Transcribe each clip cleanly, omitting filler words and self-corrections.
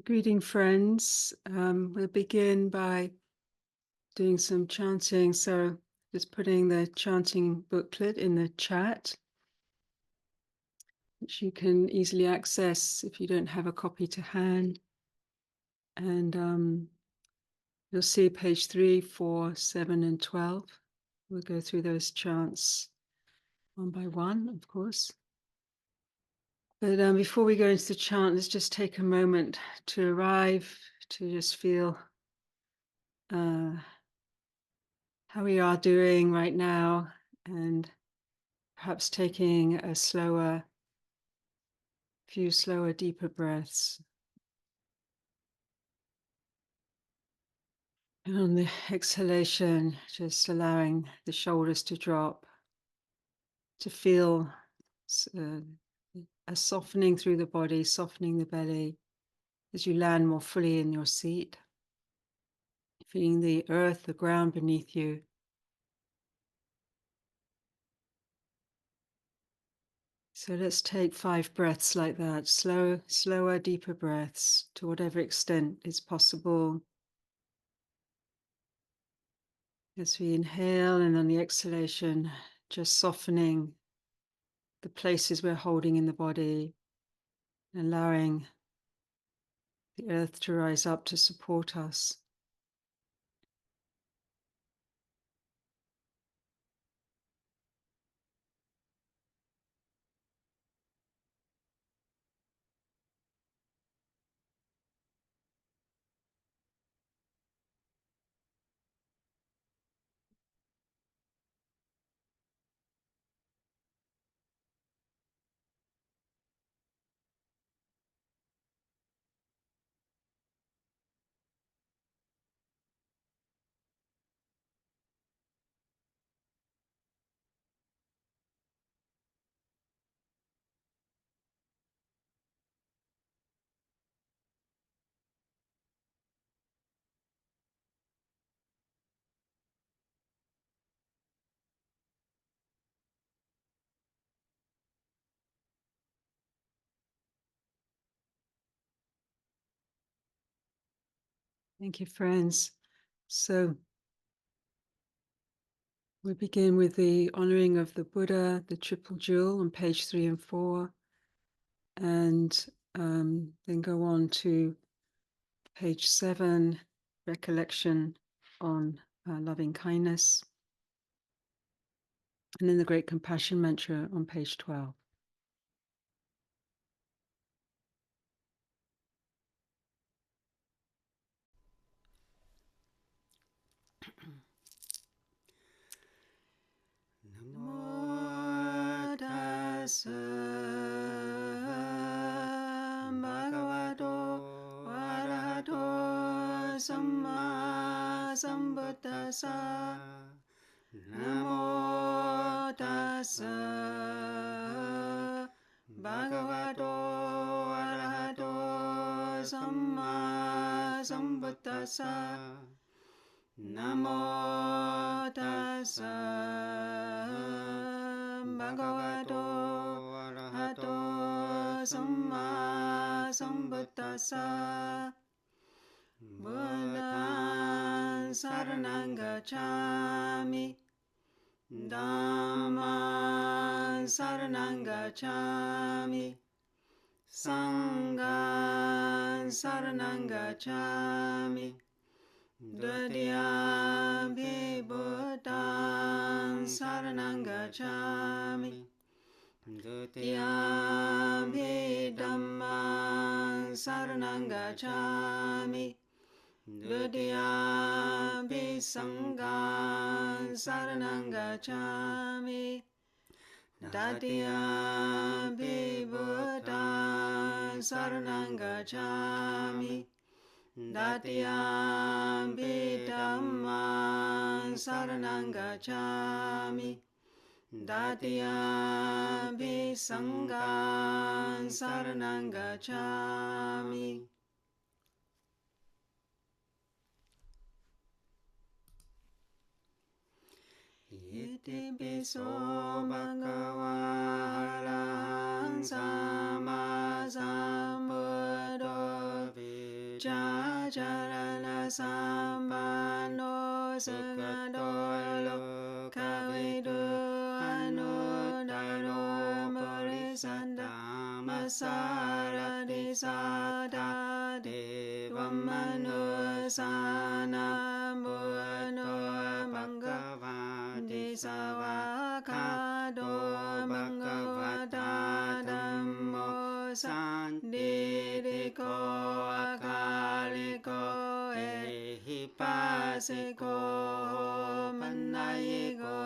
Greeting, friends. We'll begin by doing some chanting. So, just putting the chanting booklet in the chat, which you can easily access if you don't have a copy to hand. And you'll see page 3, 4, 7, and 12. We'll go through those chants one by one, of course. But before we go into the chant, let's just take a moment to arrive, to just feel how we are doing right now, and perhaps taking a few slower, deeper breaths. And on the exhalation, just allowing the shoulders to drop, to feel a softening through the body, softening the belly as you land more fully in your seat, feeling the earth, the ground beneath you. So let's take 5 breaths like that, slower, deeper breaths to whatever extent is possible. As we inhale, and on the exhalation, just softening the places we're holding in the body, allowing the earth to rise up to support us. Thank you, friends. So we begin with the honoring of the Buddha, the triple jewel, on page 3 and 4, and then go on to page 7, recollection on loving kindness, and then the great compassion mantra on page 12. Namo tassa bhagavato arahato samma sambuddhassa. Namo tassa bhagavato arahato samma sambuddhassa. Namo tassa bhagavato arahato samma sambuddhassa. Buddhaṃ saraṇaṃ gacchāmi, Dhammaṃ saraṇaṃ gacchāmi, Saṅghāṃ saraṇaṃ gacchāmi. Dutiyampi Buddhaṃ saraṇaṃ gacchāmi, Dutiyampi Dhammaṃ saraṇaṃ gacchāmi, Dutiyampi Saṅghāṃ saraṇaṃ gacchāmi, Tatiyampi Buddhaṃ saraṇaṃ gacchāmi, Tatiyampi Dhammaṃ saraṇaṃ gacchāmi, Tatiyampi Saṅghāṃ saraṇaṃ gacchāmi. Iti piso bhagava arahant samma sambuddho cha charana sampano sangado lokavidu anudaro parisanda masarati sada devamanu Buddho Bhagavati Savakado Bhagavata Dhammo Sandidiko Akaliko Ehipasiko Manayiko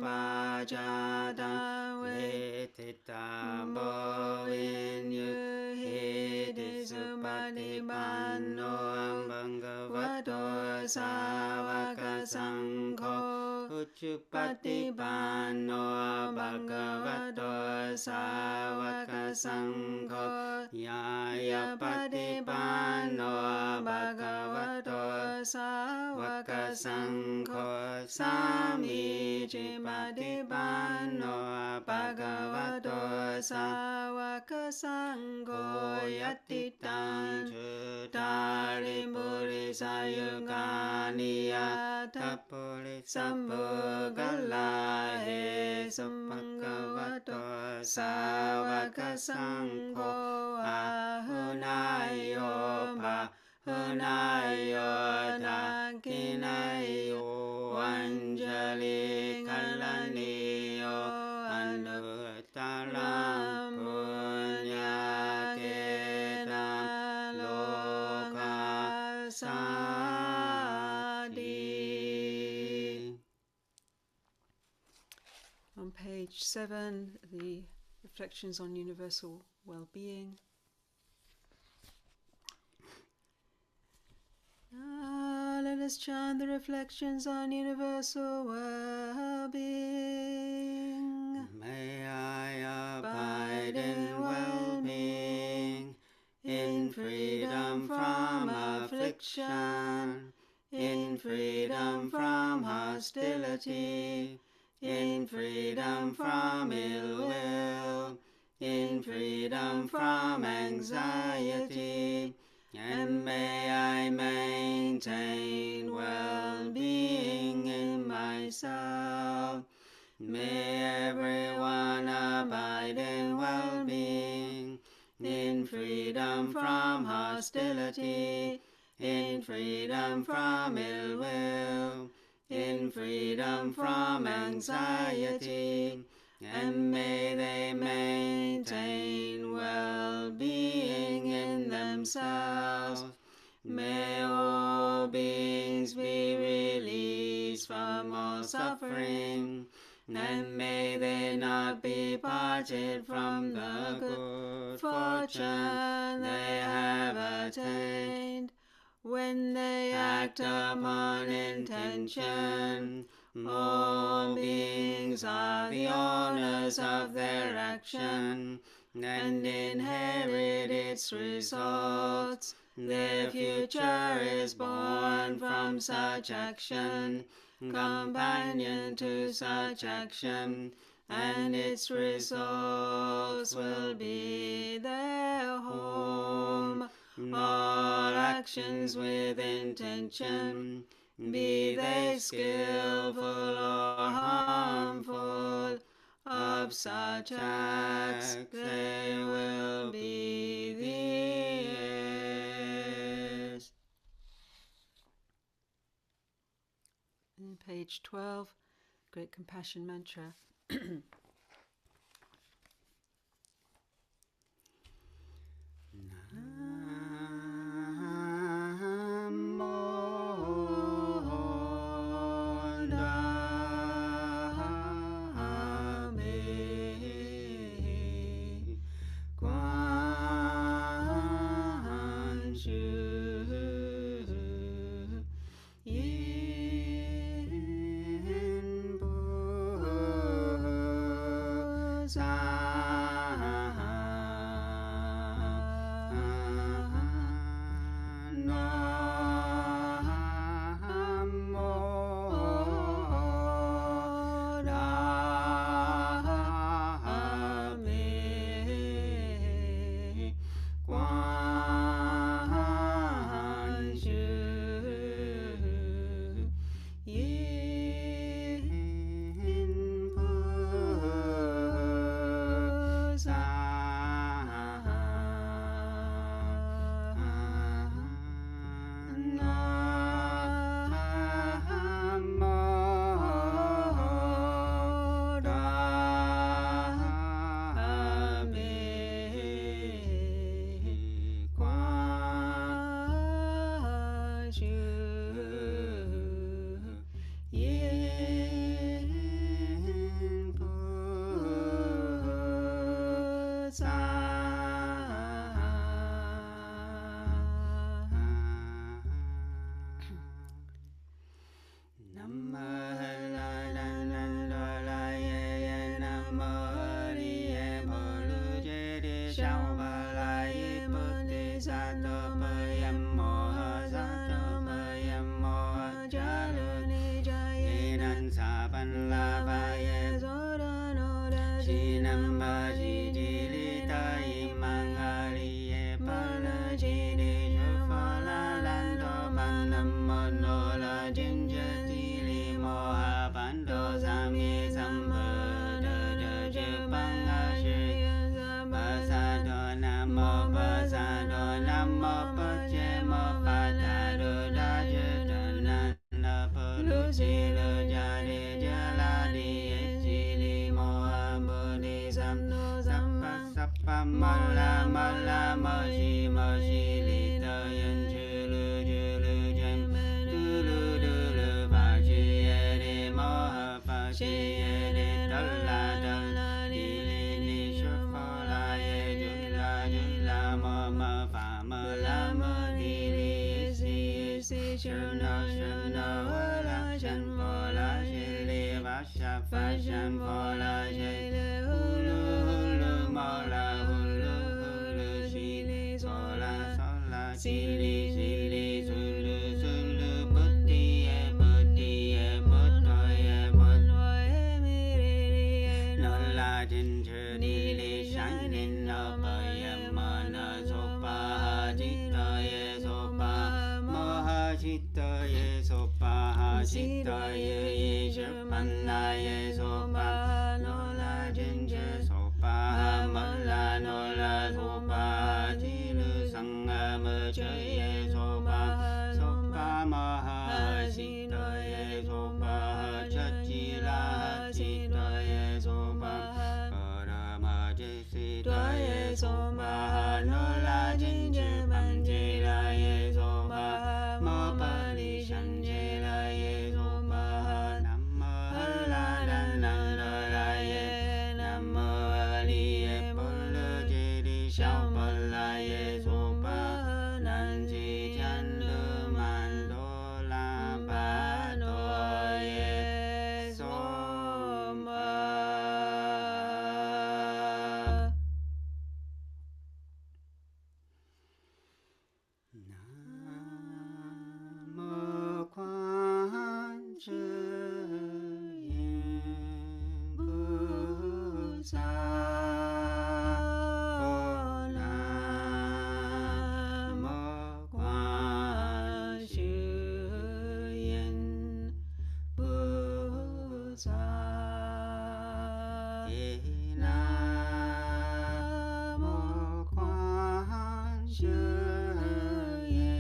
Bhajata Vetita Bhovinyu Hidisupatipano Bhagavato Savaka Sangho Uchupatipano Bhagavato Savaka Sangho Yaya Patipano Bhagavato Savaka Sangho Samichi Patipano Bhagavato Savaka Sangho Yatitan Chutari Puri Sayuganiya Tapuri Sambhogalahe Sambhagavato Savaka Sangho Ahunayo Bahunayo Dakinayo Anjali Kalaniyo Anuttaram Puñña Ketam Loka Sadi. On page 7, the reflections on universal well-being. Let us chant the reflections on universal well-being. May I abide in well-being, in freedom from affliction, in freedom from hostility, in freedom from ill will, in freedom from anxiety, and may I maintain well-being in myself. May everyone abide in well-being, in freedom from hostility, in freedom from ill will, in freedom from anxiety, and may they maintain well-being in themselves. May all beings be released from all suffering, and may they not be parted from the good fortune they have attained. When they act upon intention, all beings are the owners of their action and inherit its results. Their future is born from such action, companion to such action, and its results will be their home. All actions with intention, be they skillful or harmful, of such acts they will be the heirs. And page 12, Great Compassion Mantra. pa che ma pa ta ro da je ta na na pa lu chi lu ja de ja la di e chi li mo a bu ni sam no sam pa ma la ma shi li ta yen chi lu jen du lu pa chi ye de mo ha pa chi ye de da la di li ni shu fa la ye ju la ma fa ma la ma di li si shu no wa la shan fa la shi li va shan fa la shi li hulu ma la hulu shi li so la si li sulu putti e putto e no la jin che di li shining no pa ye ma na so pa jita ye so pa ma ha jita ye so pa ha jita ye je pan na ye so pa no la jin che so pa ha ma la no la so pa ji lu sang ma che ye so pa ma ha jita ye so pa cha chi la jita ye so pa ra ma je si ta ye so pa no la jin je pan je la ye so pa ma pa li shan je la ye so pa nam ma la dan nan la ye nam ma li ye pa le je di shao pa la ye so pa nan ji chan le man do la pa do ye so ma nam mô quan chư yên bồ tát nam mô quan chư yên bồ tát nam mô quan chư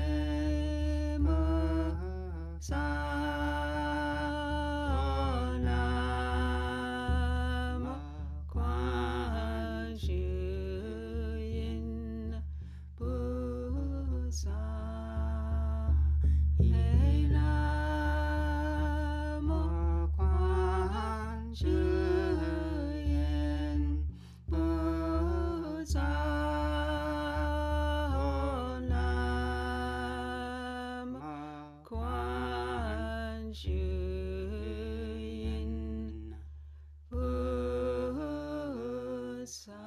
yên bồ tát nam mô quan chư yên bồ tát nam mô quan chư yên bồ tát nam mô quan chư yên bồ tát.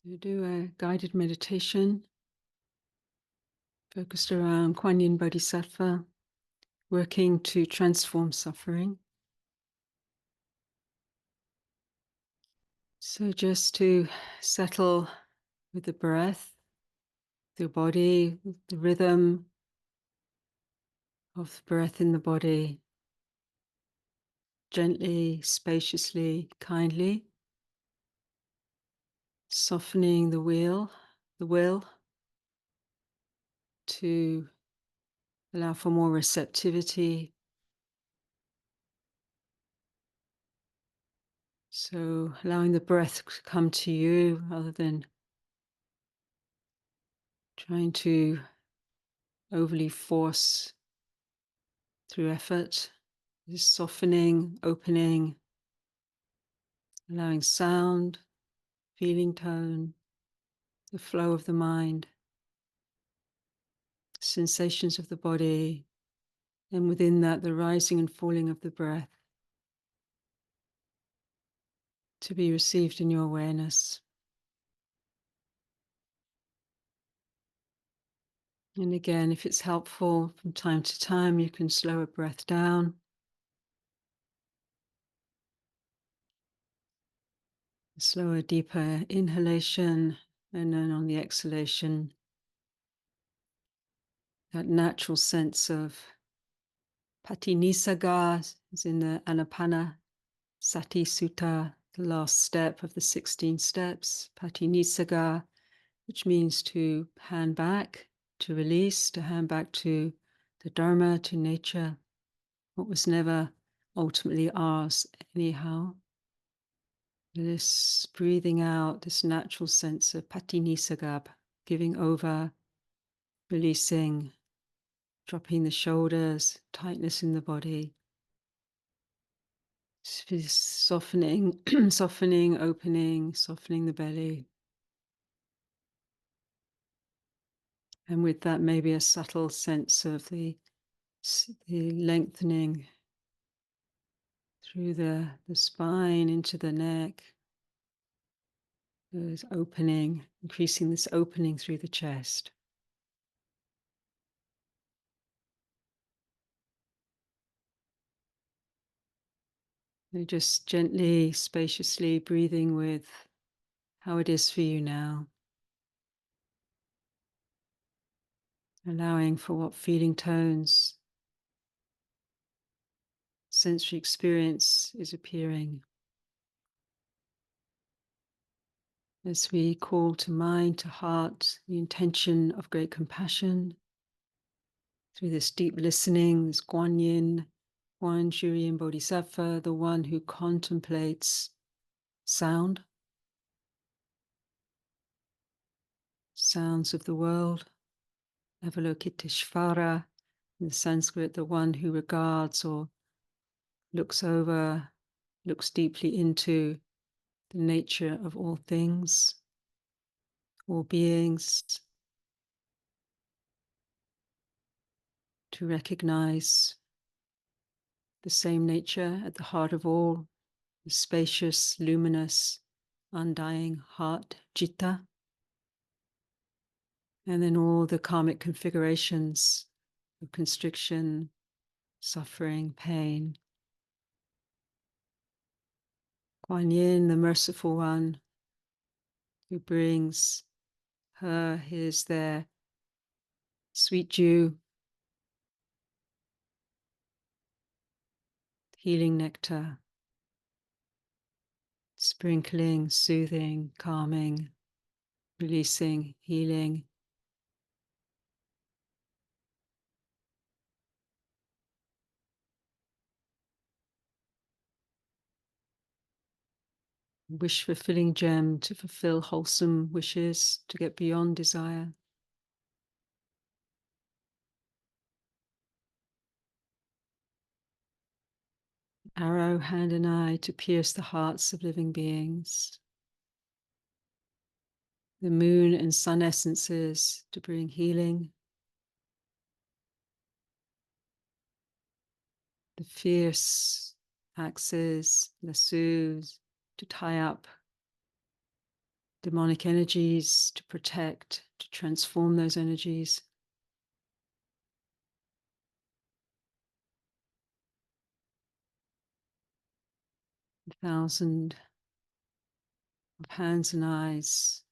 So do a guided meditation focused around Kuan Yin Bodhisattva, working to transform suffering. So just to settle with the breath, the body, the rhythm of the breath in the body, gently, spaciously, kindly, softening the will to allow for more receptivity. So allowing the breath to come to you rather than trying to overly force through effort. Just softening, opening, allowing sound, feeling tone, the flow of the mind, sensations of the body, and within that, the rising and falling of the breath. to be received in your awareness. And again, if it's helpful, from time to time, you can slow a breath down. Slower, deeper inhalation, and then on the exhalation, that natural sense of Patinissara is in the Anapana Sati Sutta, the last step of the 16 steps. Patinissara, which means to hand back, to release, to hand back to the Dharma, to nature, what was never ultimately ours anyhow. This breathing out, this natural sense of Patinissara, giving over, releasing, dropping the shoulders, tightness in the body. Softening, softening, opening, softening the belly. And with that, maybe a subtle sense of the lengthening through the spine into the neck. There's opening, increasing this opening through the chest. And just gently, spaciously breathing with how it is for you now. Allowing for what feeling tones, sensory experience is appearing. As we call to mind, to heart, the intention of great compassion, through this deep listening, this Guanyin, Guan Zhuyin Bodhisattva, the one who contemplates sound, sounds of the world, Avalokiteshvara, in the Sanskrit, the one who regards or looks over, looks deeply into the nature of all things, all beings, to recognize the same nature at the heart of all, the spacious, luminous, undying heart, citta, and then all the karmic configurations of constriction, suffering, pain. Kuan Yin, the merciful one, who brings her, his, their sweet dew, healing nectar, sprinkling, soothing, calming, releasing, healing. Wish fulfilling gem to fulfill wholesome wishes, to get beyond desire. Arrow, hand and eye to pierce the hearts of living beings. The moon and sun essences to bring healing. The fierce axes, lassos to tie up demonic energies, to protect, to transform those energies. A thousand of hands and eyes,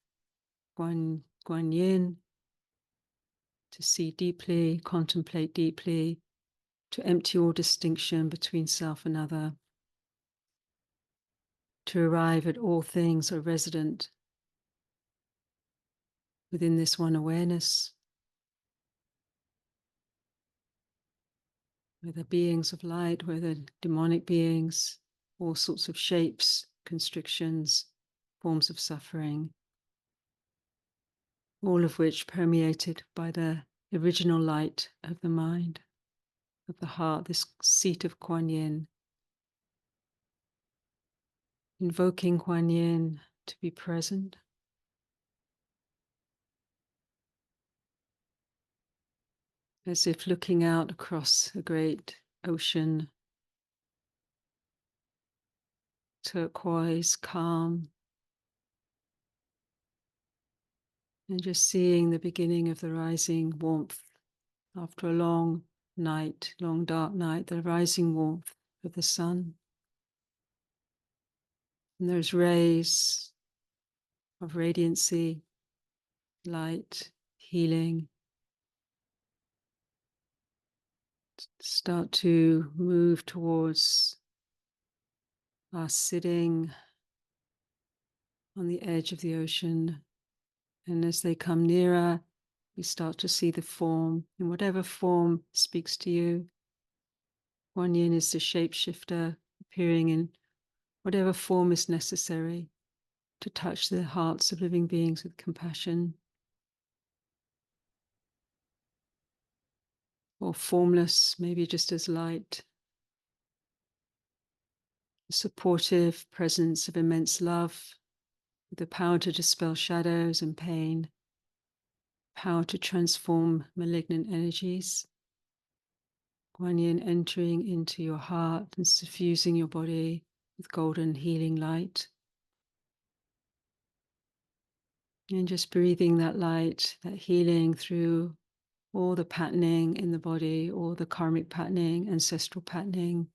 Guan Yin, to see deeply, contemplate deeply, to empty all distinction between self and other, to arrive at all things are resident within this one awareness, whether beings of light, whether demonic beings, all sorts of shapes, constrictions, forms of suffering, all of which permeated by the original light of the mind, of the heart, this seat of Kuan Yin. Invoking Kuan Yin to be present. As if looking out across a great ocean, turquoise, calm, and just seeing the beginning of the rising warmth after a long night, long dark night, the rising warmth of the sun. And those rays of radiancy, light, healing, start to move towards us sitting on the edge of the ocean. And as they come nearer, we start to see the form, in whatever form speaks to you. Kuan Yin is the shapeshifter, appearing in whatever form is necessary to touch the hearts of living beings with compassion. Or formless, maybe just as light. A supportive presence of immense love, with the power to dispel shadows and pain, power to transform malignant energies. Kuan Yin entering into your heart and suffusing your body with golden healing light. And just breathing that light, that healing through all the patterning in the body, all the karmic patterning, ancestral patterning,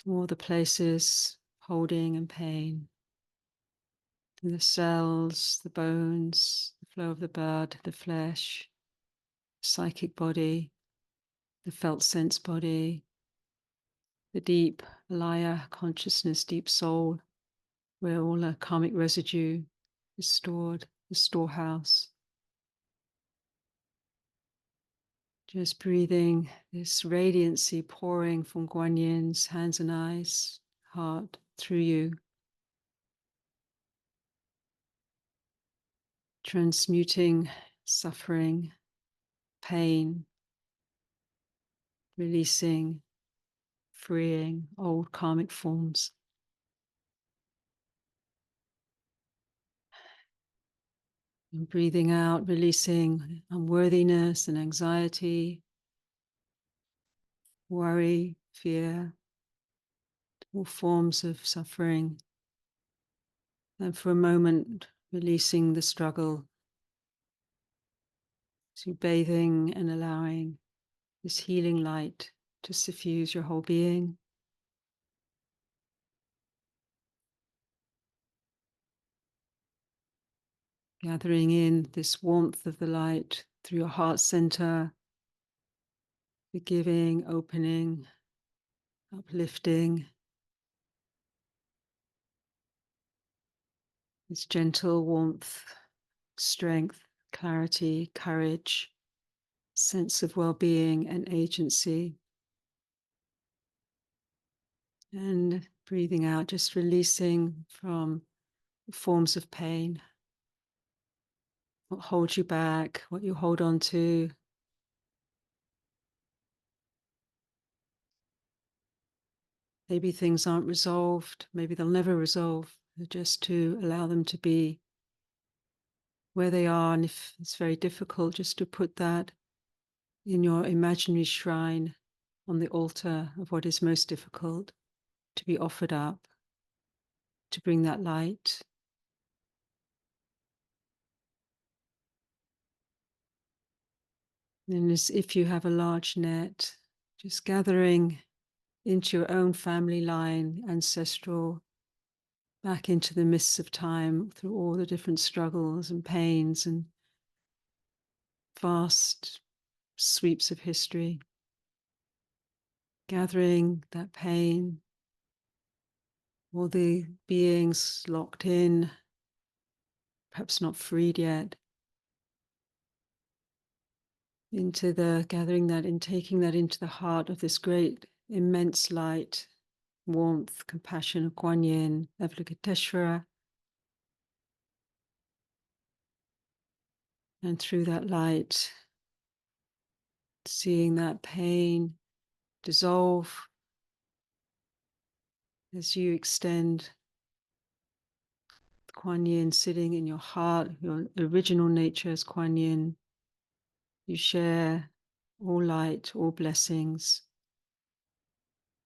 all the places holding and pain, the cells, the bones, the flow of the blood, the flesh, psychic body, the felt sense body, the deep laya consciousness, deep soul, where all the karmic residue is stored, the storehouse. Just breathing this radiancy pouring from Kuan Yin's hands and eyes, heart, through you. Transmuting suffering, pain, releasing, freeing old karmic forms. And breathing out, releasing unworthiness and anxiety, worry, fear, all forms of suffering. And for a moment, releasing the struggle. So bathing and allowing this healing light to suffuse your whole being. Gathering in this warmth of the light through your heart center, forgiving, opening, uplifting. This gentle warmth, strength, clarity, courage, sense of well-being and agency. And breathing out, just releasing from forms of pain. What holds you back, what you hold on to. Maybe things aren't resolved, maybe they'll never resolve, just to allow them to be where they are. And if it's very difficult, just to put that in your imaginary shrine on the altar of what is most difficult, to be offered up, to bring that light. And as if you have a large net, just gathering into your own family line, ancestral, back into the mists of time through all the different struggles and pains and vast sweeps of history. Gathering that pain, all the beings locked in, perhaps not freed yet, into the gathering that and taking that into the heart of this great, immense light, warmth, compassion of Kuan Yin, Avalokiteshvara. And through that light, seeing that pain dissolve as you extend Kuan Yin sitting in your heart, your original nature as Kuan Yin. You share all light, all blessings,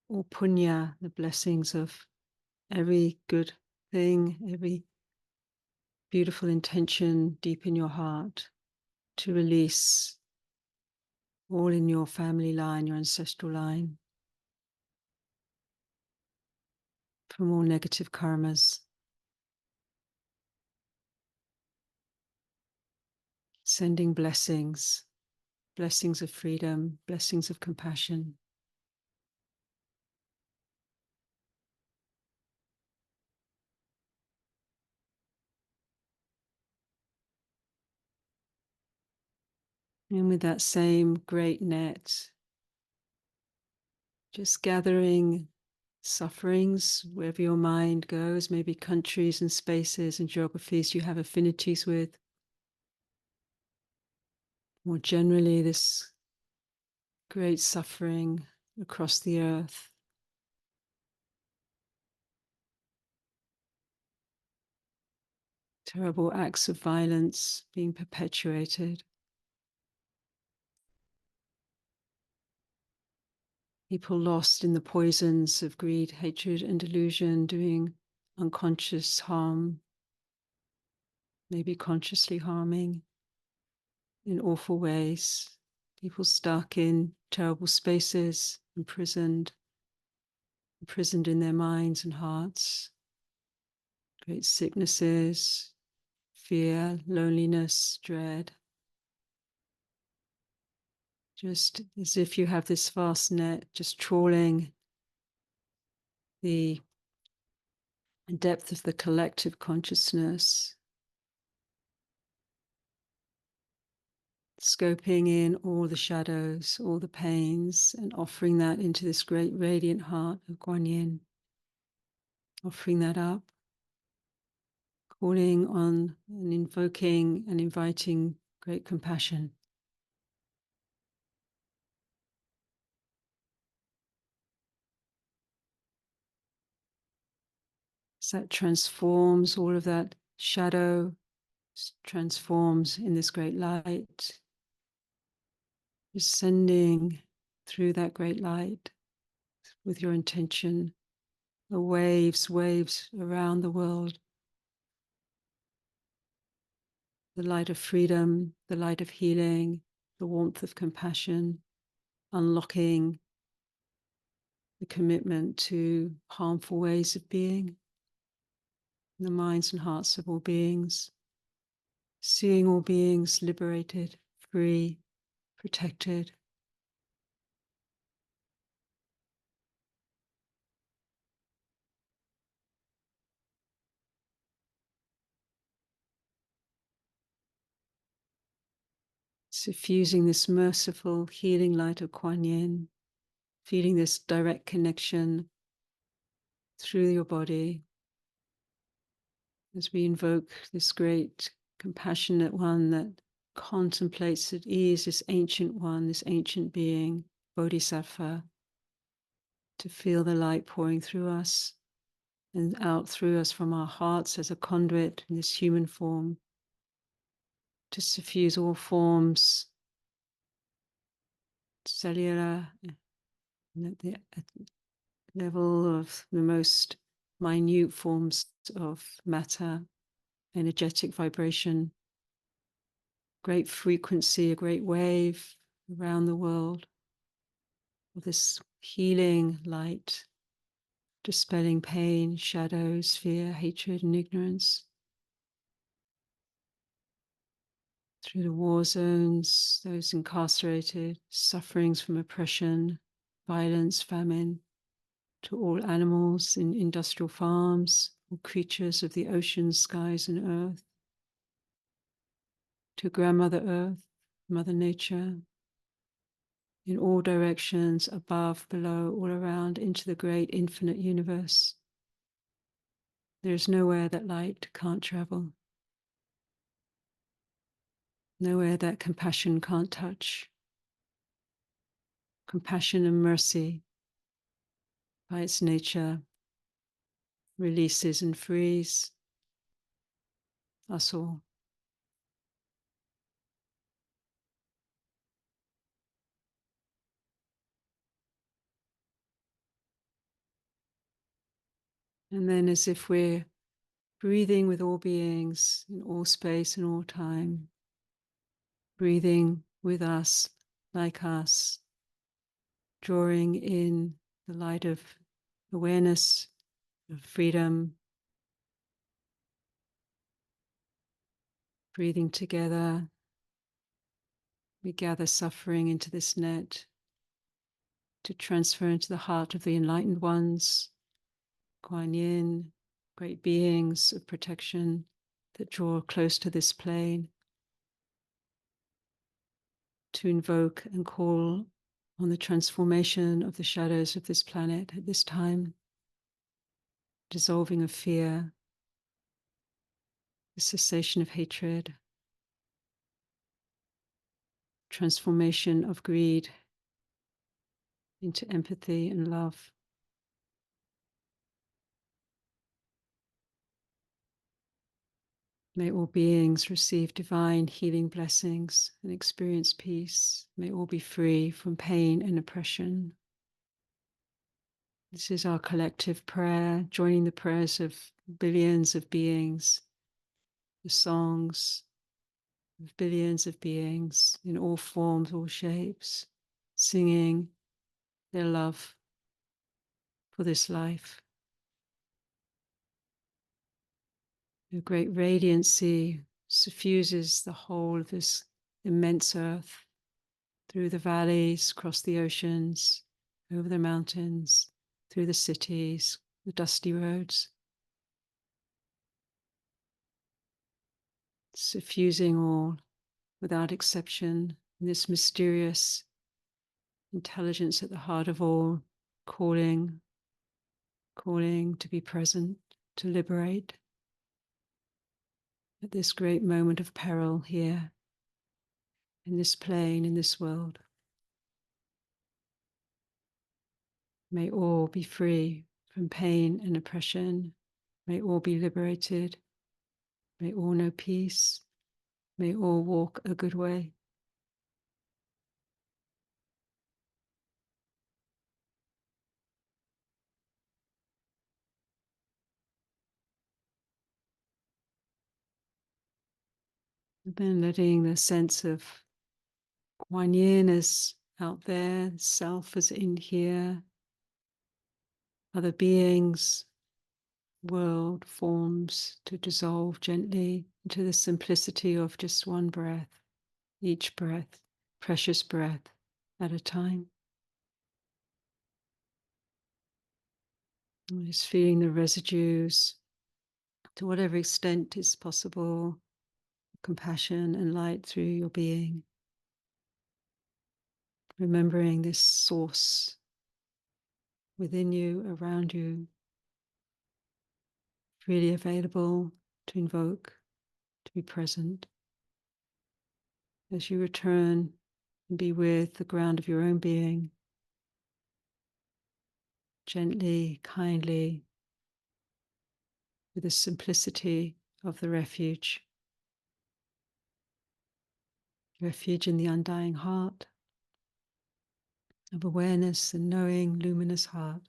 all puñña, the blessings of every good thing, every beautiful intention deep in your heart to release all in your family line, your ancestral line, from all negative karmas. Sending blessings, blessings of freedom, blessings of compassion. And with that same great net, just gathering sufferings wherever your mind goes, maybe countries and spaces and geographies you have affinities with. More generally, this great suffering across the earth. Terrible acts of violence being perpetuated. People lost in the poisons of greed, hatred, and delusion, doing unconscious harm, maybe consciously harming in awful ways. People stuck in terrible spaces, imprisoned in their minds and hearts. Great sicknesses, fear, loneliness, dread. Just as if you have this vast net just trawling the depth of the collective consciousness, scoping in all the shadows, all the pains, and offering that into this great radiant heart of Guan Yin. Offering that up, calling on and invoking and inviting great compassion. So that transforms all of that shadow, transforms in this great light, descending through that great light with your intention, the waves around the world, the light of freedom, the light of healing, the warmth of compassion, unlocking the commitment to harmful ways of being in the minds and hearts of all beings, seeing all beings liberated, free, protected. Suffusing this merciful, healing light of Kuan Yin, feeling this direct connection through your body as we invoke this great compassionate one that contemplates at ease this ancient one, this ancient being, Bodhisattva, to feel the light pouring through us and out through us from our hearts as a conduit in this human form, to suffuse all forms, cellular, at the level of the most minute forms of matter, energetic vibration, great frequency, a great wave around the world of this healing light, dispelling pain, shadows, fear, hatred, and ignorance. Through the war zones, those incarcerated, sufferings from oppression, violence, famine, to all animals in industrial farms, all creatures of the oceans, skies, and earth, to Grandmother Earth, Mother Nature, in all directions, above, below, all around, into the great infinite universe. There is nowhere that light can't travel, nowhere that compassion can't touch. Compassion and mercy, by its nature, releases and frees us all. And then, as if we're breathing with all beings in all space and all time, breathing with us, like us, drawing in the light of awareness, of freedom, breathing together. We gather suffering into this net to transfer into the heart of the enlightened ones, Kuan Yin, great beings of protection that draw close to this plane, to invoke and call on the transformation of the shadows of this planet at this time, dissolving of fear, the cessation of hatred, transformation of greed into empathy and love. May all beings receive divine healing blessings and experience peace. May all be free from pain and oppression. This is our collective prayer, joining the prayers of billions of beings, the songs of billions of beings in all forms, all shapes, singing their love for this life. A great radiancy suffuses the whole of this immense earth, through the valleys, across the oceans, over the mountains, through the cities, the dusty roads, suffusing all without exception in this mysterious intelligence at the heart of all, calling to be present, to liberate at this great moment of peril here, in this plane, in this world. May all be free from pain and oppression. May all be liberated. May all know peace. May all walk a good way. And then letting the sense of Kuan Yin as out there, self as in here, other beings, world, forms to dissolve gently into the simplicity of just one breath, each breath, precious breath at a time. And just feeling the residues to whatever extent is possible, compassion and light through your being. Remembering this source within you, around you, freely available to invoke, to be present. As you return and be with the ground of your own being, gently, kindly, with the simplicity of the refuge in the undying heart, of awareness and knowing, luminous heart,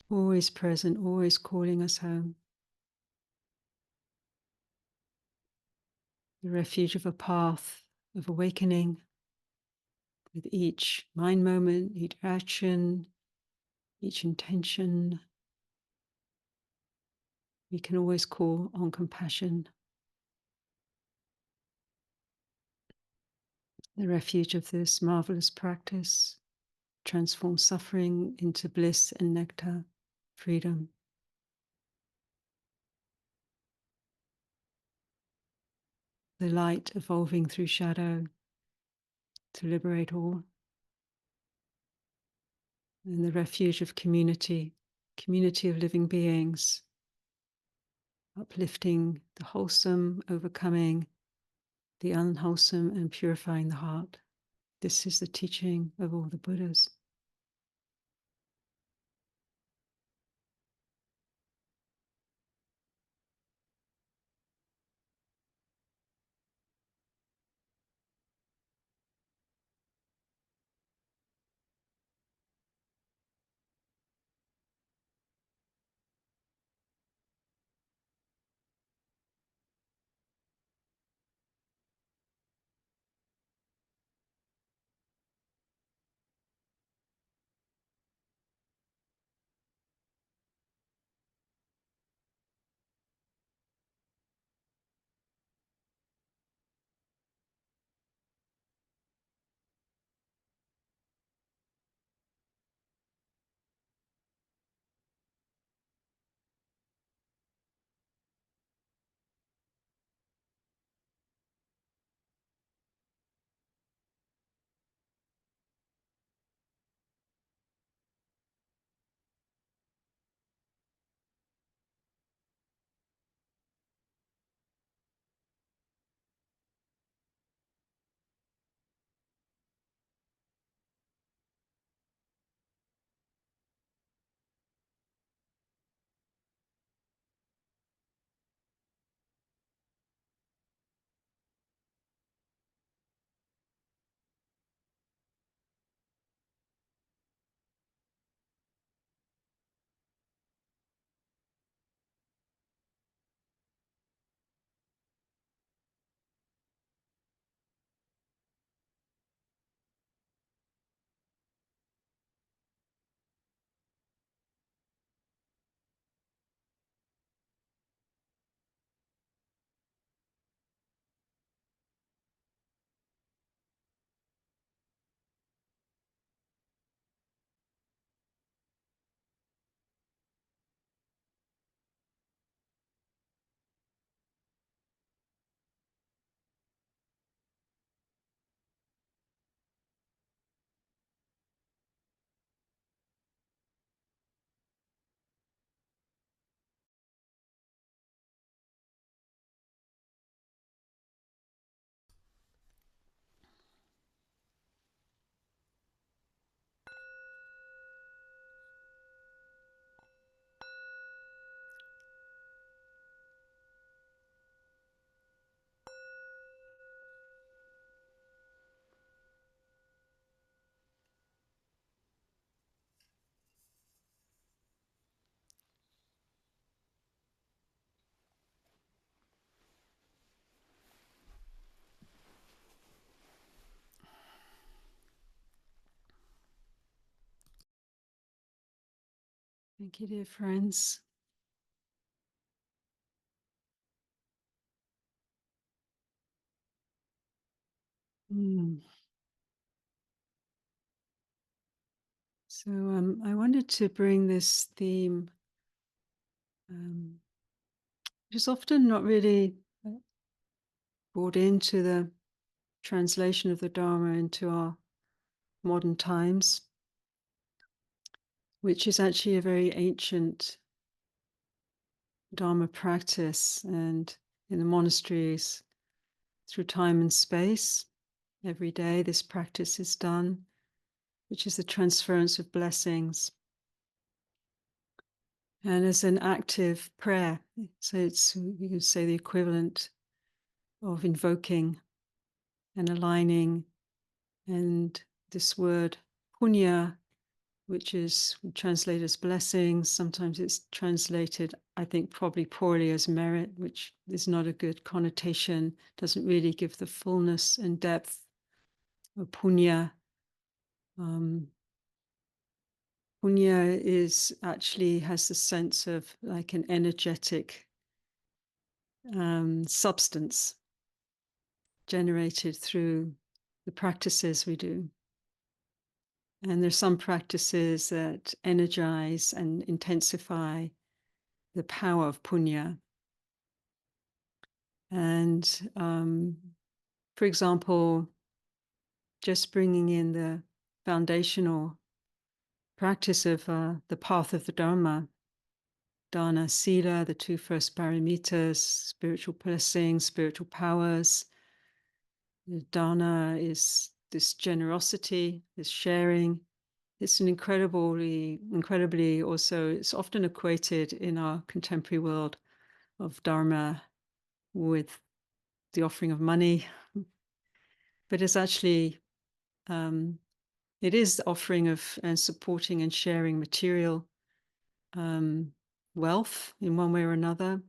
always present, always calling us home. The refuge of a path of awakening with each mind moment, each action, each intention. We can always call on compassion. The refuge of this marvelous practice transforms suffering into bliss and nectar, freedom. The light evolving through shadow to liberate all. And the refuge of community of living beings, uplifting the wholesome, overcoming the unwholesome, and purifying the heart. This is the teaching of all the Buddhas. Thank you, dear friends. So I wanted to bring this theme, which is often not really brought into the translation of the Dharma into our modern times, which is actually a very ancient Dharma practice, and in the monasteries through time and space, every day this practice is done, which is the transference of blessings. And as an active prayer, so it's, you could say, the equivalent of invoking and aligning. And this word puñña, which is translated as blessings, sometimes it's translated, I think, probably poorly as merit, which is not a good connotation, doesn't really give the fullness and depth of puñña. Puñña is actually has the sense of like an energetic substance generated through the practices we do. And there's some practices that energize and intensify the power of puñña. And for example, just bringing in the foundational practice of the path of the Dharma, dana, sila, the two first paramitas, spiritual blessings, spiritual powers. The dana is this generosity, this sharing. It's an incredibly also, it's often equated in our contemporary world of Dharma with the offering of money. But it's actually, it is the offering of and supporting and sharing material wealth in one way or another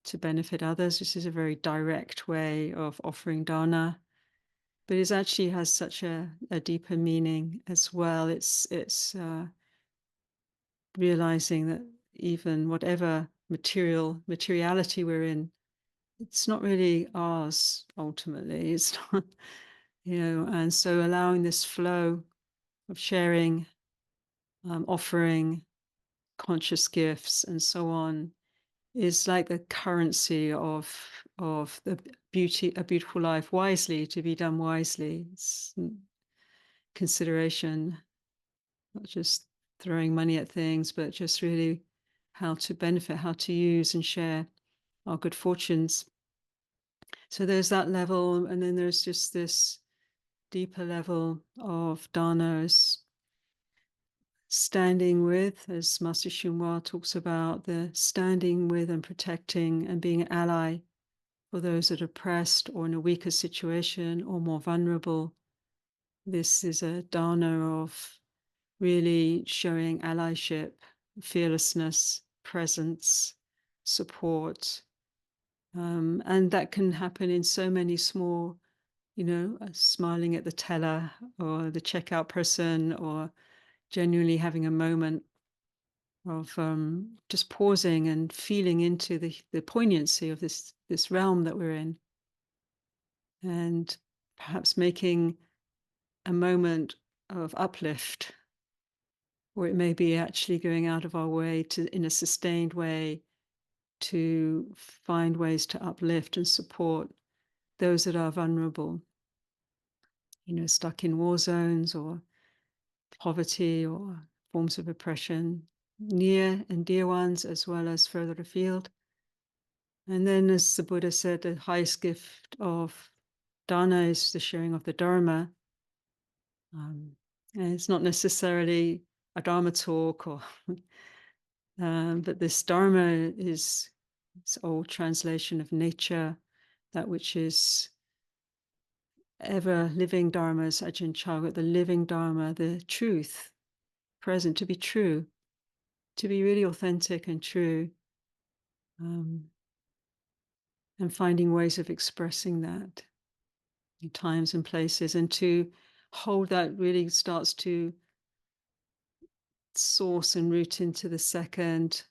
to benefit others. This is a very direct way of offering dana, but it actually has such a deeper meaning as well. It's realizing that even whatever materiality we're in, it's not really ours ultimately. It's not, and so allowing this flow of sharing, offering conscious gifts and so on is like the currency of the beauty, a beautiful life, wisely, to be done wisely. It's consideration, not just throwing money at things, but just really how to benefit, how to use and share our good fortunes. So there's that level, and then there's just this deeper level of dharnas, standing with, as Master Xunhua talks about, the standing with and protecting and being an ally for those that are oppressed or in a weaker situation or more vulnerable. This is a dharna of really showing allyship, fearlessness, presence, support. And that can happen in so many small, smiling at the teller or the checkout person, or genuinely having a moment of just pausing and feeling into the poignancy of this realm that we're in, and perhaps making a moment of uplift, or it may be actually going out of our way to, in a sustained way, to find ways to uplift and support those that are vulnerable, stuck in war zones or poverty or forms of oppression, near and dear ones as well as further afield. And then, as the Buddha said, the highest gift of dana is the sharing of the Dharma. And it's not necessarily a Dharma talk, or but this Dharma is its old translation of nature, that which is ever living Dharmas, Ajahn Chagwa, the living Dharma, the truth, present, to be true, to be really authentic and true, and finding ways of expressing that in times and places, and to hold that really starts to source and root into the second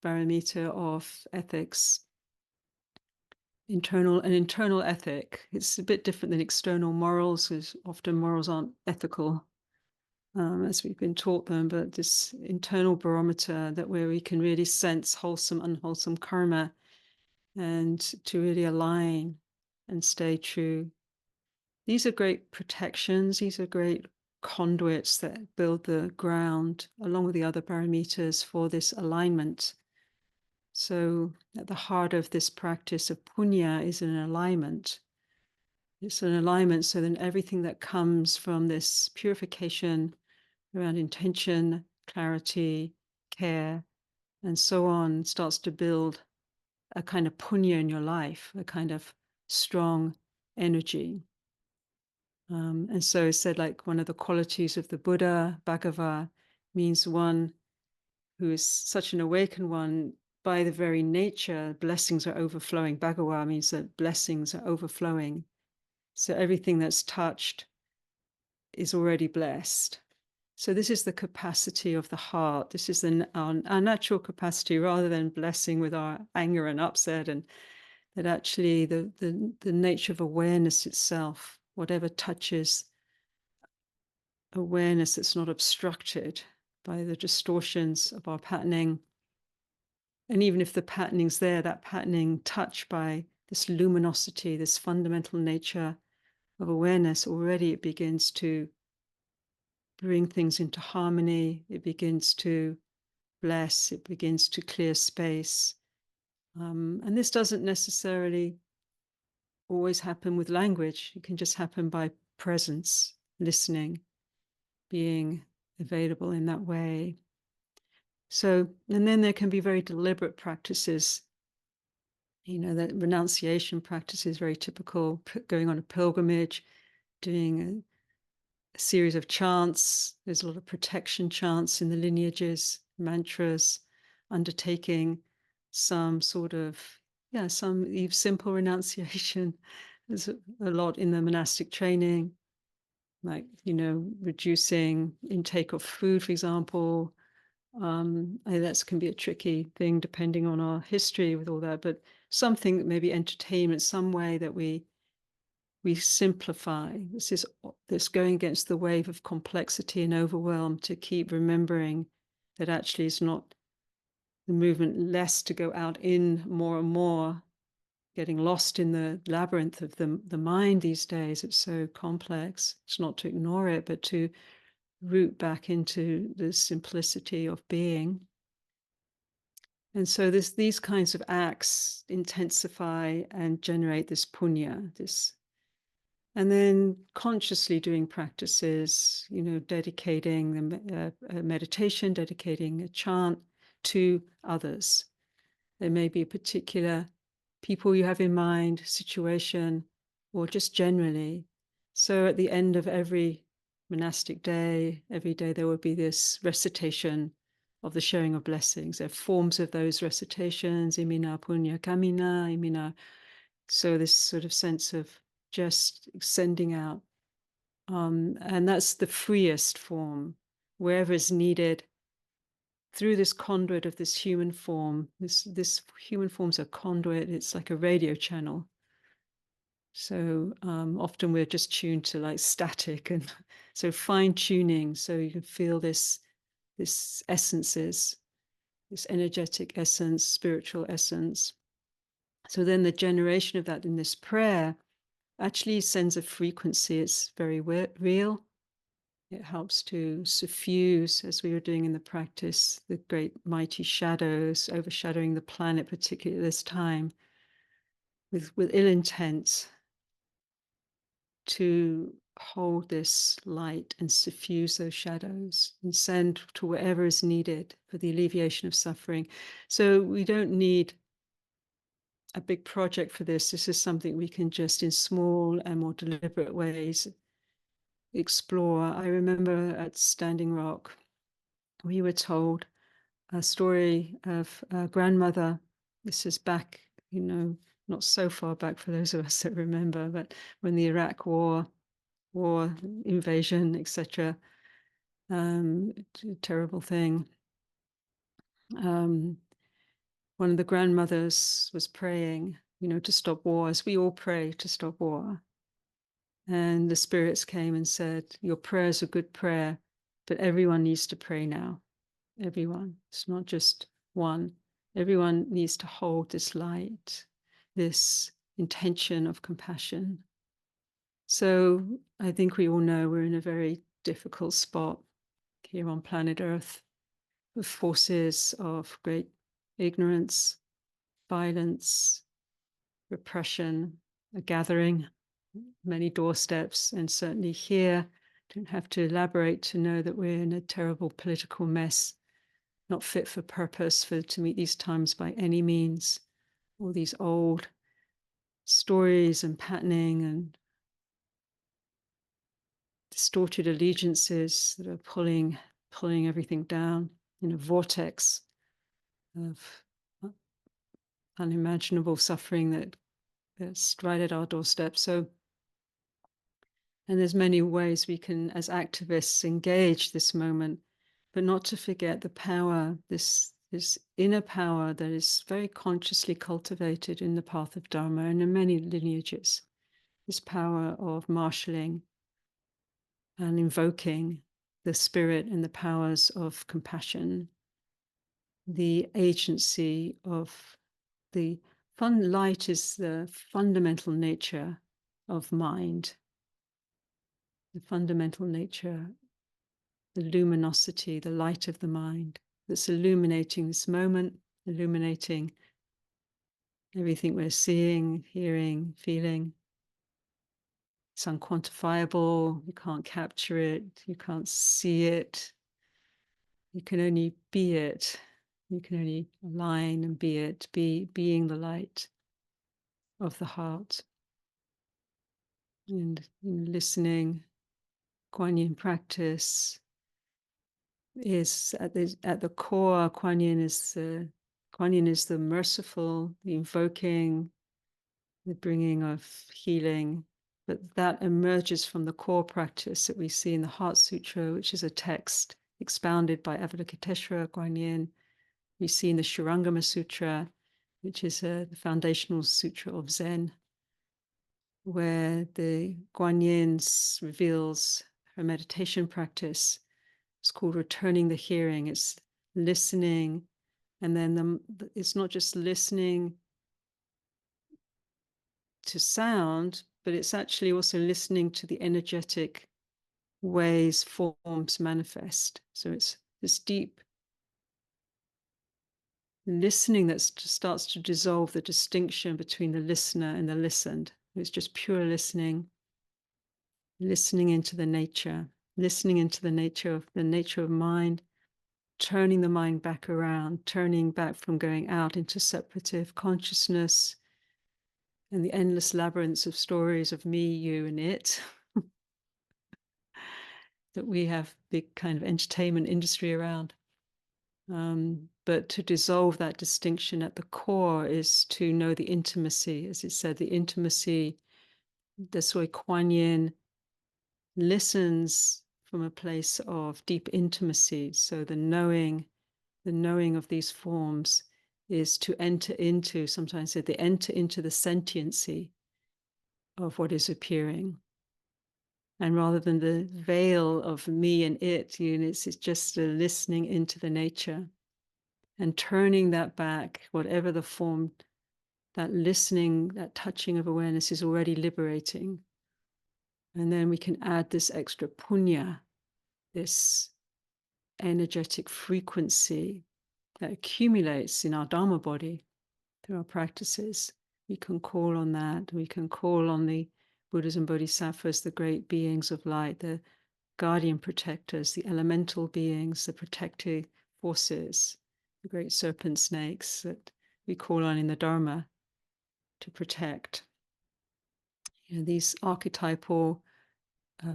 parameter of ethics. An internal ethic. It's a bit different than external morals, because often morals aren't ethical, as we've been taught them, but this internal barometer that where we can really sense wholesome, unwholesome karma, and to really align and stay true. These are great protections. These are great conduits that build the ground, along with the other parameters, for this alignment. So at the heart of this practice of puñña is an alignment. It's an alignment so then everything that comes from this purification around intention, clarity, care, and so on starts to build a kind of puñña in your life, a kind of strong energy. And so it said, like, one of the qualities of the Buddha, Bhagava, means one who is such an awakened one. By the very nature, blessings are overflowing. Bhagava means that blessings are overflowing. So everything that's touched is already blessed. So this is the capacity of the heart. This is our natural capacity, rather than blessing with our anger and upset, and that actually the nature of awareness itself, whatever touches awareness that's not obstructed by the distortions of our patterning. And even if the patterning's there, that patterning touched by this luminosity, this fundamental nature of awareness, already it begins to bring things into harmony. It begins to bless. It begins to clear space. And this doesn't necessarily always happen with language. It can just happen by presence, listening, being available in that way. So, and then there can be very deliberate practices. That renunciation practice is very typical, going on a pilgrimage, doing a series of chants. There's a lot of protection chants in the lineages, mantras, undertaking some sort of, some simple renunciation. There's a lot in the monastic training, like, reducing intake of food, for example. That can be a tricky thing depending on our history with all that, but something that maybe entertainment, some way that we simplify. This going against the wave of complexity and overwhelm, to keep remembering that actually it's not the movement less to go out in more and more, getting lost in the labyrinth of the mind these days. It's so complex. It's not to ignore it, but to root back into the simplicity of being. And so these kinds of acts intensify and generate this puñña, and then consciously doing practices, dedicating the meditation, dedicating a chant to others. There may be a particular people you have in mind, situation, or just generally. So at the end of every monastic day, every day there will be this recitation of the sharing of blessings. There are forms of those recitations, imina puñña kamina, imina. So this sort of sense of just sending out. And that's the freest form, wherever is needed, through this conduit of this human form. This human form's a conduit. It's like a radio channel. So often we're just tuned to like static, and so fine tuning, so you can feel this essences, this energetic essence, spiritual essence. So then the generation of that in this prayer actually sends a frequency. It's very real. It helps to suffuse, as we were doing in the practice, the great mighty shadows overshadowing the planet, particularly at this time, with ill intent, to hold this light and suffuse those shadows and send to wherever is needed for the alleviation of suffering. So we don't need a big project for this. This is something we can just, in small and more deliberate ways, explore. I remember at Standing Rock, we were told a story of a grandmother. This is back, not so far back for those of us that remember, but when the Iraq war invasion, etc. a terrible thing. One of the grandmothers was praying, to stop war, as we all pray to stop war. And the spirits came and said, your prayer is a good prayer, but everyone needs to pray now. Everyone. It's not just one. Everyone needs to hold this light, this intention of compassion. So I think we all know we're in a very difficult spot here on planet Earth, with forces of great ignorance, violence, repression, a gathering, many doorsteps, and certainly here, don't have to elaborate to know that we're in a terrible political mess, not fit for purpose to meet these times by any means. All these old stories and patterning and distorted allegiances that are pulling everything down in a vortex of unimaginable suffering that's right at our doorstep. So, and there's many ways we can, as activists, engage this moment, but not to forget the power, this inner power that is very consciously cultivated in the path of Dharma and in many lineages. This power of marshalling and invoking the spirit and the powers of compassion, the agency of the light is the fundamental nature of mind, the fundamental nature, the luminosity, the light of the mind that's illuminating this moment, illuminating everything we're seeing, hearing, feeling. It's unquantifiable, you can't capture it, you can't see it, you can only be it. You can only align and be it, being the light of the heart. And listening, Kuan Yin practice is at the core. Kuan Yin is the merciful, the invoking, the bringing of healing. But that emerges from the core practice that we see in the Heart Sutra, which is a text expounded by Avalokiteshvara Kuan Yin. We see in the Shurangama Sutra, which is the foundational sutra of Zen, where the Kuan Yin reveals her meditation practice. It's called returning the hearing. It's listening, and then it's not just listening to sound, but it's actually also listening to the energetic ways forms manifest. So it's this deep listening that starts to dissolve the distinction between the listener and the listened. It's just pure listening into the nature, listening into the nature of mind, turning the mind back around, turning back from going out into separative consciousness and the endless labyrinths of stories of me, you, and it that we have big kind of entertainment industry around. But to dissolve that distinction at the core is to know the intimacy, as it said, the intimacy. That's why Kuan Yin listens from a place of deep intimacy. So the knowing of these forms is to enter into, sometimes they enter into the sentiency of what is appearing. And rather than the veil of me and it, it's just a listening into the nature and turning that back, whatever the form, that listening, that touching of awareness is already liberating. And then we can add this extra puñña, this energetic frequency that accumulates in our Dharma body through our practices. We can call on that. We can call on the Buddhas and Bodhisattvas, the great beings of light, the guardian protectors, the elemental beings, the protective forces, the great serpent snakes that we call on in the Dharma to protect. These archetypal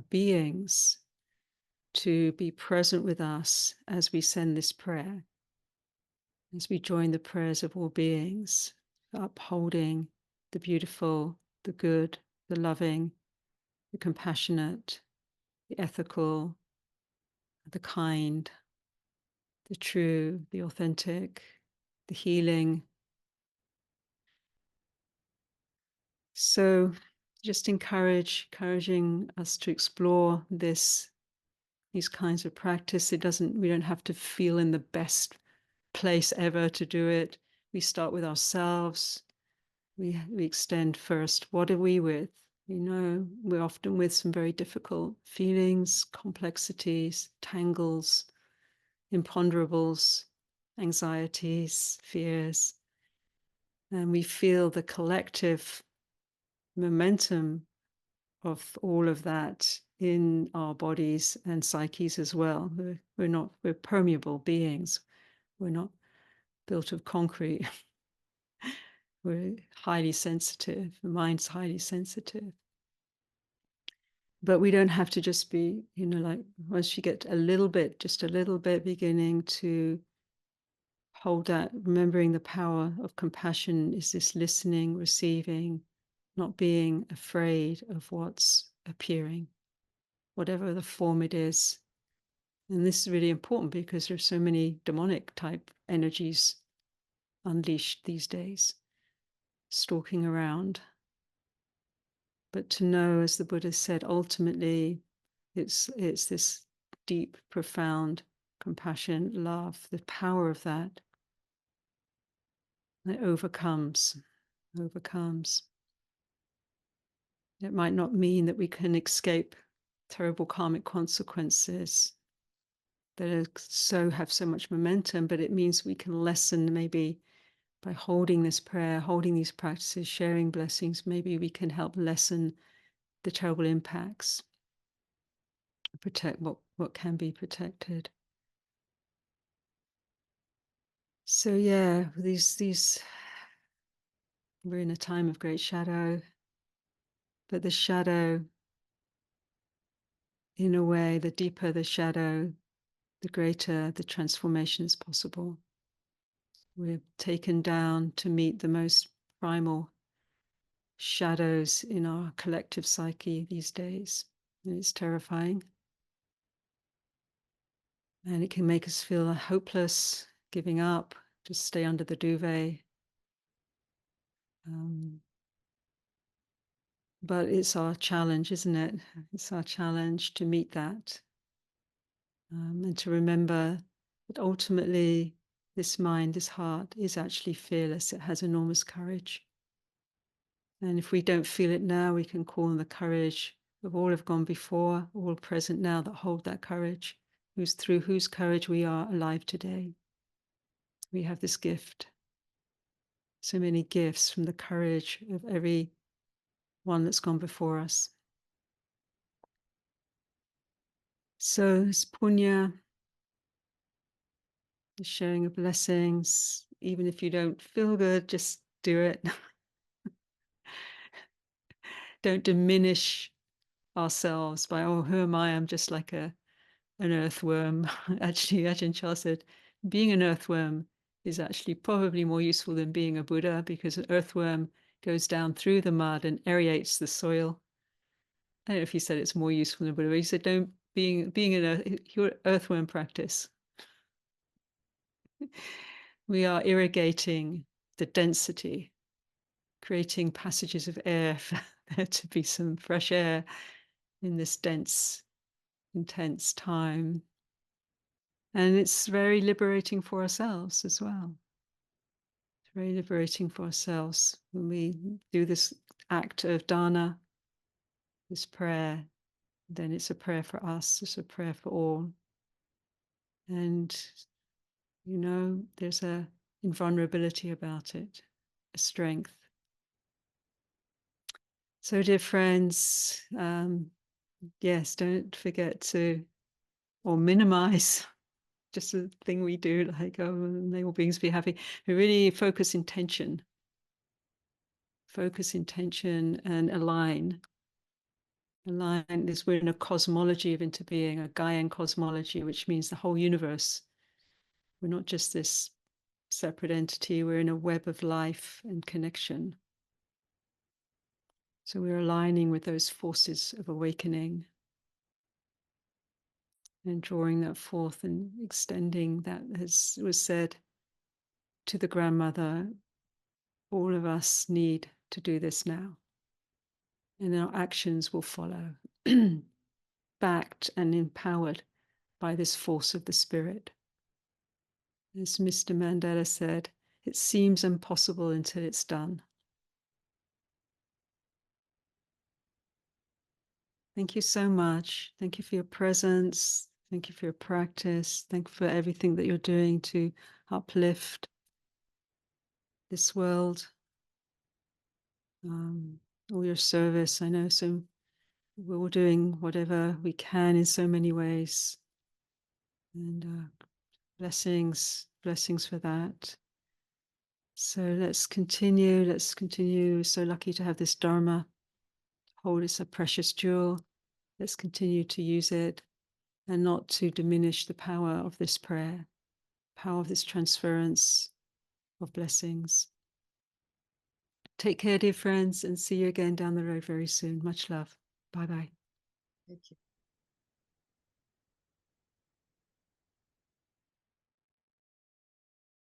beings to be present with us as we send this prayer, as we join the prayers of all beings, upholding the beautiful, the good, the loving, the compassionate, the ethical, the kind, the true, the authentic, the healing. So just encouraging us to explore these kinds of practice. We don't have to feel in the best place ever to do it. We start with ourselves. We extend first. What are we with? We're often with some very difficult feelings, complexities, tangles, imponderables, anxieties, fears. And we feel the collective momentum of all of that in our bodies and psyches as well. We're permeable beings. We're not built of concrete. We're highly sensitive. The mind's highly sensitive. But we don't have to just be, like once you get just a little bit beginning to hold that, remembering the power of compassion is this listening, receiving, not being afraid of what's appearing, whatever the form it is. And this is really important because there's so many demonic type energies unleashed these days, stalking around. But to know, as the Buddha said, ultimately it's this deep, profound compassion, love, the power of that overcomes. It might not mean that we can escape terrible karmic consequences that have so much momentum, but it means we can lessen, maybe by holding this prayer, holding these practices, sharing blessings, maybe we can help lessen the terrible impacts, protect what can be protected. So yeah, these we're in a time of great shadow, but the shadow, in a way, the deeper the shadow, the greater the transformation is possible. We're taken down to meet the most primal shadows in our collective psyche these days. And it's terrifying. And it can make us feel hopeless, giving up, just stay under the duvet. But it's our challenge, isn't it? It's our challenge to meet that. And to remember that ultimately this mind, this heart is actually fearless. It has enormous courage. And if we don't feel it now, we can call on the courage of all have gone before, all present now that hold that courage, through whose courage we are alive today. We have this gift. So many gifts from the courage of every one that's gone before us. So it's puñña, the sharing of blessings. Even if you don't feel good, just do it. Don't diminish ourselves by, oh, who am I? I'm just like an earthworm. Actually, Ajahn Chah said, being an earthworm is actually probably more useful than being a Buddha, because an earthworm goes down through the mud and aerates the soil. I don't know if he said it's more useful than a Buddha, but he said, don't being an your earthworm practice. We are irrigating the density, creating passages of air for there to be some fresh air in this dense, intense time. And it's very liberating for ourselves as well. It's very liberating for ourselves when we do this act of dana, this prayer. Then it's a prayer for us, it's a prayer for all. And, there's a invulnerability about it, a strength. So, dear friends, yes, don't forget to, or minimize just a thing we do, like, oh, may all beings be happy. We really focus intention and align this. We're in a cosmology of interbeing, a Gaian cosmology, which means the whole universe. We're not just this separate entity, we're in a web of life and connection. So we're aligning with those forces of awakening. and drawing that forth and extending that, as was said to the grandmother, all of us need to do this now. And our actions will follow, backed and empowered by this force of the spirit. As Mr. Mandela said, it seems impossible until it's done. Thank you so much. Thank you for your presence. Thank you for your practice. Thank you for everything that you're doing to uplift this world. All your service. I know so we're all doing whatever we can in so many ways. And blessings for that. So let's continue. We're so lucky to have this Dharma. Hold it's a precious jewel. Let's continue to use it and not to diminish the power of this prayer, power of this transference of blessings. Take care, dear friends, and see you again down the road very soon. Much love. Bye-bye. Thank you.